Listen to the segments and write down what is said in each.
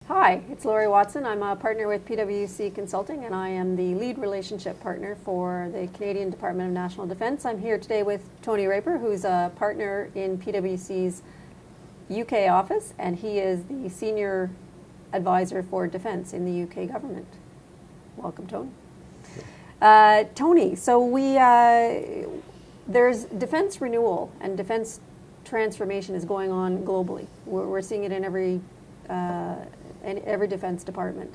Hi, it's Laurie Watson. I'm a partner with PwC Consulting, and I am the lead relationship partner for the Canadian Department of National Defence. I'm here today with Tony Raper, who's a partner in PwC's UK office, and he is the senior advisor for defence in the UK government. Welcome, Tony. Tony, so there's Defence Renewal and defence transformation is going on globally. We're seeing it in every defense department.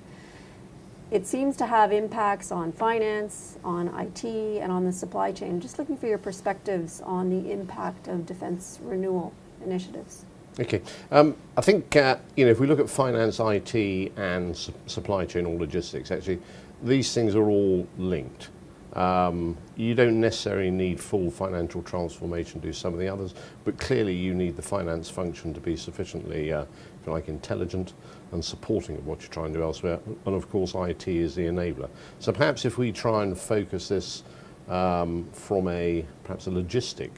It seems to have impacts on finance, on IT, and on the supply chain. Just looking for your perspectives on the impact of defense renewal initiatives. Okay, I think if we look at finance, IT, and supply chain or logistics, actually, these things are all linked. You don't necessarily need full financial transformation to do some of the others, but clearly you need the finance function to be sufficiently, if you like, intelligent and supporting of what you're trying to do elsewhere. And of course, IT is the enabler. So perhaps if we try and focus this from perhaps a logistic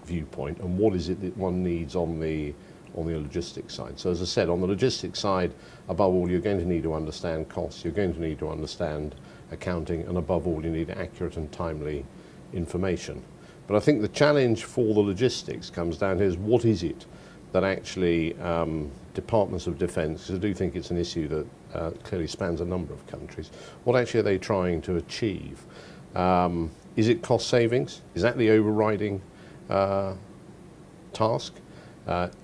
viewpoint, and what is it that one needs on the logistics side. So as I said, on the logistics side, above all, you're going to need to understand costs, you're going to need to understand accounting, and above all, you need accurate and timely information. But I think the challenge for the logistics comes down to is what is it that actually departments of defence, because I do think it's an issue that clearly spans a number of countries, what actually are they trying to achieve? Is it cost savings? Is that the overriding task?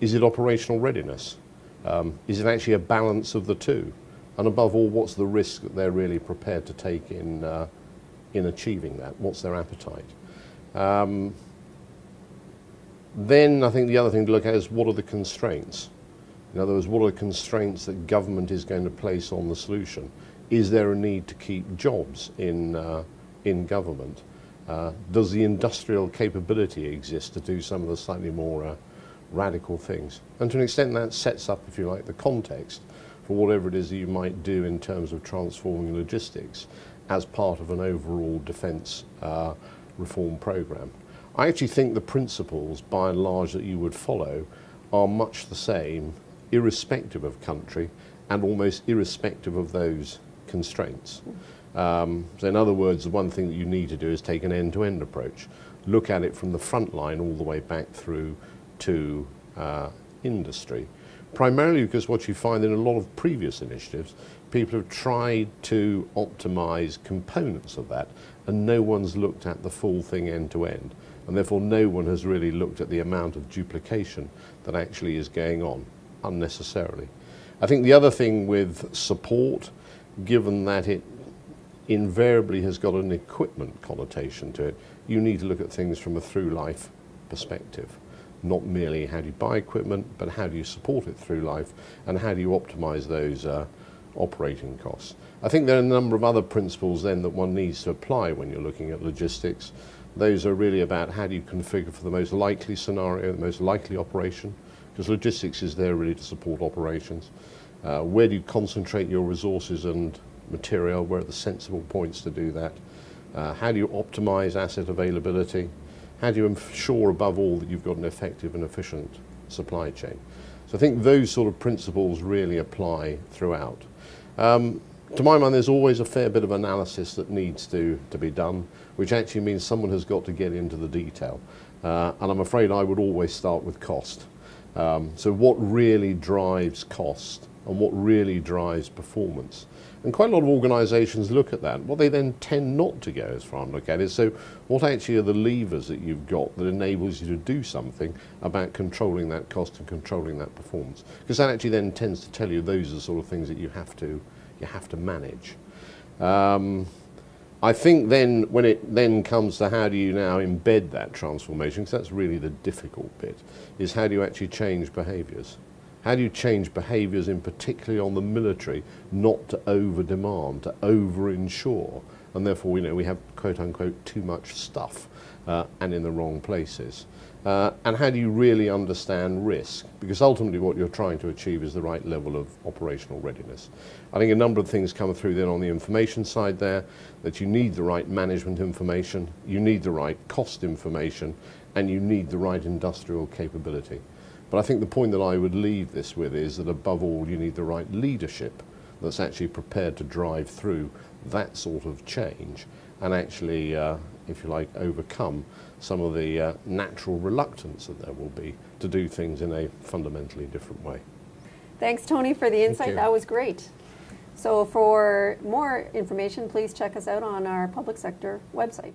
Is it operational readiness? Is it actually a balance of the two? And above all, what's the risk that they're really prepared to take in achieving that? What's their appetite? Then I think the other thing to look at is what are the constraints? In other words, what are the constraints that government is going to place on the solution? Is there a need to keep jobs in government? Does the industrial capability exist to do some of the slightly more radical things? And to an extent that sets up, if you like, the context for whatever it is that you might do in terms of transforming logistics as part of an overall defence reform programme. I actually think the principles, by and large, that you would follow are much the same, irrespective of country and almost irrespective of those constraints. So in other words, the one thing that you need to do is take an end-to-end approach. Look at it from the front line all the way back through to industry. Primarily because what you find in a lot of previous initiatives, people have tried to optimise components of that, and no one's looked at the full thing end to end. And therefore no one has really looked at the amount of duplication that actually is going on unnecessarily. I think the other thing with support, given that it invariably has got an equipment connotation to it, you need to look at things from a through life perspective. Not merely how do you buy equipment, but how do you support it through life, and how do you optimise those operating costs. I think there are a number of other principles then that one needs to apply when you're looking at logistics. Those are really about how do you configure for the most likely scenario, the most likely operation, because logistics is there really to support operations. Where do you concentrate your resources and material? Where are the sensible points to do that? How do you optimise asset availability? How do you ensure above all that you've got an effective and efficient supply chain? So I think those sort of principles really apply throughout. To my mind, there's always a fair bit of analysis that needs to be done, which actually means someone has got to get into the detail. And I'm afraid I would always start with cost. So what really drives cost and what really drives performance? And quite a lot of organisations look at that. What they then tend not to go as far and look at is, so what actually are the levers that you've got that enables you to do something about controlling that cost and controlling that performance? Because that actually then tends to tell you those are the sort of things that you have to manage. I think then when it then comes to how do you now embed that transformation, because that's really the difficult bit, is how do you actually change behaviours? How do you change behaviours, in particularly on the military, not to over-demand, to over-insure, and therefore we have quote-unquote too much stuff, and in the wrong places. And how do you really understand risk? Because ultimately what you're trying to achieve is the right level of operational readiness. I think a number of things come through then on the information side there, that you need the right management information, you need the right cost information, and you need the right industrial capability. But I think the point that I would leave this with is that above all you need the right leadership that's actually prepared to drive through that sort of change and actually, if you like, overcome some of the natural reluctance that there will be to do things in a fundamentally different way. Thanks, Tony, for the insight. you. That was great. So for more information, please check us out on our public sector website.